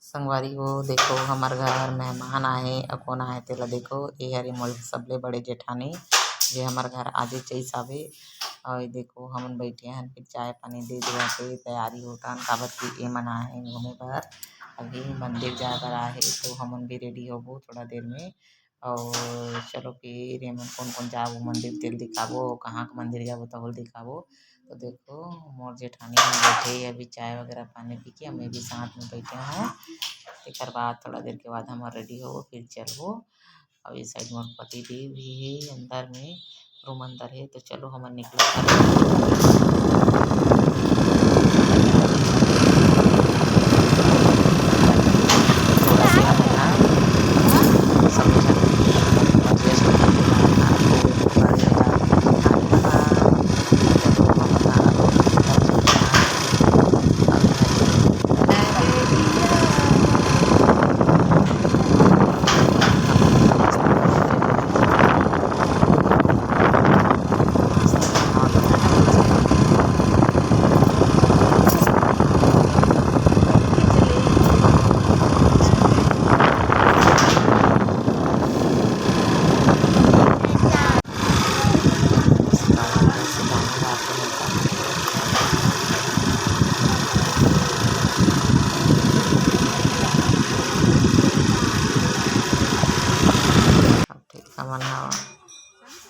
संगवारी हो देखो हमार घर मेहमान आए अकोन आए तेला देखो ये हरे मोर सबले बड़े जेठानी जे हमार घर आजे चईस आवे और ये देखो हमन बैठे हन फिर चाय पानी दे दुआ के तैयारी होता काबर की ए मन आए हैं घूमे बर अभी मंदिर जाए बर आए हे तो हमन भी रेडी होबो थोड़ा देर में और चलो फिर एमन कौन कौन जाबो मंदिर तेल दिखाबो कहाँ के मंदिर जाबो तहोल दिखाबो। तो देखो मोर जेठानी मन बैठे हे अभी चाय वगैरह पानी पी के मैं भी साथ में बैठे हूँ। एकर बाद थोड़ा देर के बाद हम रेडी होबो फिर चलबो और इस साइड मोर पति देव भी हे अंदर में रूम अंदर है तो चलो हमन निकलो थोड़ा से हमन ह सब झन एडजस्ट होके नहा धो गाड़ी में जाके चलो हमन हमन ह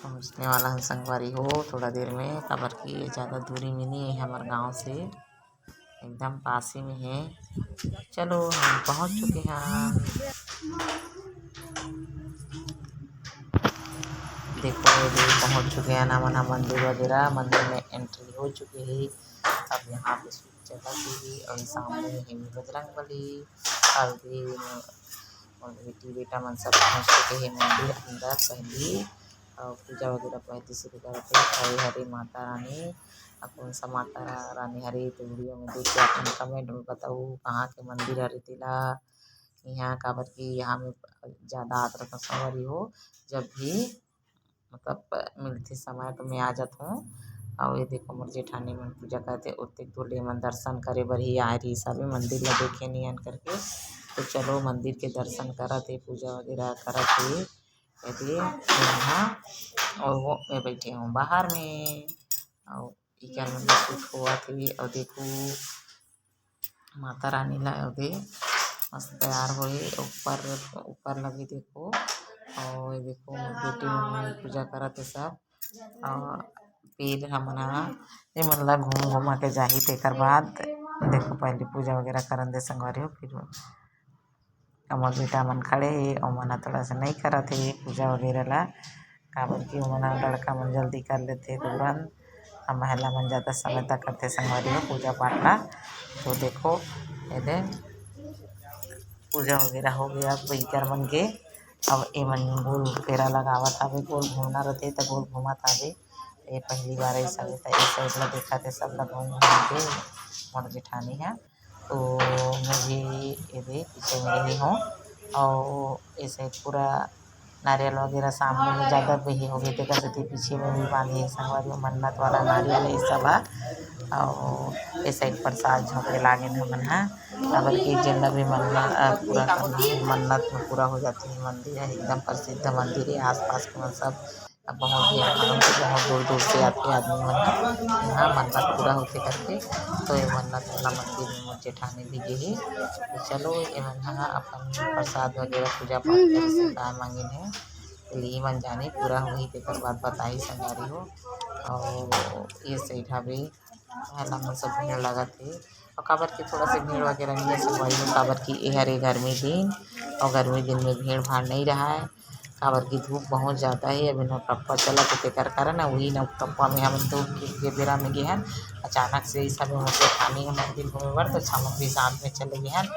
पहुँचने वाला है संगवारी हो थोड़ा देर में काबर की ज़्यादा दूरी में नहीं है हमारे गांव से एकदम पास ही में है। चलो हम पहुँच चुके हैं देखो ये पहुँच चुके हैं हमन मंदिर वगैरह मंदिर में एंट्री हो चुके है। अब यहाँ पे सूट चला थी और सामने है बजरंगबली और बेटी बेटा मन सब पहुँच चुके हैं मंदिर अंदर पहली और पूजा वगैरह पहले शुरू करते और हरे माता रानी कौन सा माता रानी हरे तो वीडियो में देख के अपन कमेंट में बताओ कहाँ के मंदिर हरे तेला यहाँ काबर की यहाँ में ज़्यादा आता था संगवारी हो जब भी मतलब मिलते समय तो मैं आ जाता हूँ और ये देखो मोर जेठानी मन पूजा करते उतने दूर ले मन दर्शन करे बर ही आए रही सब मंदिर ला देखे नहीं आन करके तो चलो मंदिर के दर्शन करत हे पूजा वगैरह करत हे यदि यहाँ और वो मैं बैठे हूँ बाहर में और इकर मन कुछ हुआ थी और देखो माता रानी ला अभी मस्त तैयार होए ऊपर ऊपर लगे देखो और ये देखो बेटी मन पूजा करत हे सब और फिर हमन ह एमन ला घूम घुमा के जाही तेकर बाद देखो पहले पूजा वगैरह करन दे संगवारी हो फिर मोर बेटा मन खड़े हे और मन थोड़ा सा नहीं करत हे पूजा वगैरह ला काबर की ओमन लड़का मन जल्दी कर लेथे तुरंत और महिला मन ज़्यादा समय तक करथे संगवारी हो पूजा पाठ ला। तो देखो ये पूजा वगैरह हो गया इकर मन के अब एमन गोल फेरा लगावत हवे गोल घूमना रहथे तो गोल घूमत हवे ये पहली बार ऐसा होता है इस साइड ला देखा थे सब लोग घूम घूम के मोर जेठानी है तो मैं भी ये पीछे में रही हूँ और ये साइड पूरा नारियल वगैरह सामने में ज़्यादा भी हो गई थे कहते पीछे में भी बांधे संगवारी मन्नत वाला नारियल ये सब है और ये साइड प्रसाद झोंके लागे हमन है काबर की जिला भी मन्नत पूरा करना है मन्नत में पूरा हो जाती है मंदिर है एकदम प्रसिद्ध मंदिर है आसपास के सब बहुत ही बहुत दूर दूर से आते आदमी मन यहाँ मन्नत पूरा होते करके तो ये मन्नत वाला मंदिर में मोर जेठानी भी गे तो चलो ये मन ह अपन प्रसाद वगैरह पूजा पाठ करे से का मांगिन है ली मन जाने पूरा होही तेकर बाद बताई संगवारी हो और ये सही हवे महिला मन सब भीड़ लगत हे और काबर की थोड़ा सा भीड़ वगैरह नहीं है संगवारी हो काबर की ये हरे गर्मी दिन और गर्मी दिन में भीड़ भाड़ नहीं रहा है काबर की धूप बहुत ज़्यादा है अभी नवटप्पा चलत हे तेकर कारण वही नवटप्पा में हम धूप के बेरा में गे हन अचानक से इस समय मुझे खानी है मंदिर घूमे बर तो हम भी साथ में चले गए हन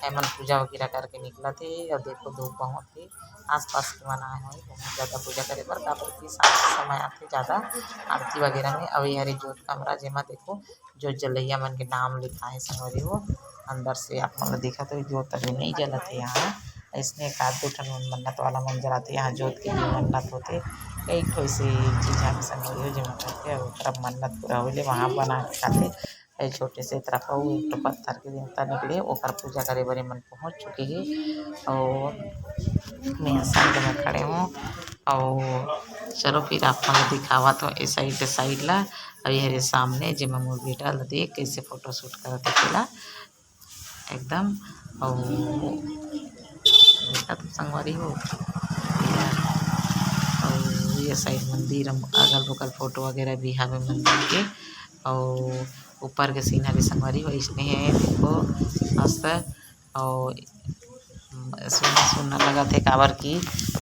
एमन पूजा वगैरह करके निकलत हे और देखो धूप बहुत हे आसपास के मन आए हुए बहुत ज़्यादा पूजा करे बर काबर की शाम के समय आथे ज़्यादा आरती वगैरह में अभी हरे जोत कमरा जेमा देखो जोत जलैया मन के नाम लिखा है संगवारी हो अंदर से आप मन दिखत हो जोत अभी नहीं जलत है यहाँ इसने एक आध दो ठन मन्नत वाला मन जलाते यहाँ जोत के भी मन्नत होते कई ठो ऐसी चीज़ है संगवारी हो जेमा करके और तरफ मन्नत पूरा होले वहाँ बना के खाते छोटे से तरफ एक तो पत्थर के देवता निकले ओकर पूजा करे बरे मन पहुँच चुके हे और मैं साइड में खड़े हूँ और चलो फिर आप मन दिखावत हो ए साइड ला और ये सामने जेमा मोर बेटा ला देख कैसे फोटो शूट करत तेला एकदम और देखा तुम संगवारी हो और ये साइड मंदिर अगल बगल फोटो वगैरह भी हवे मंदिर के और ऊपर के सीन हवे संगवारी हो इसमें है देखो मस्त और सुना सुना लगा थे काबर की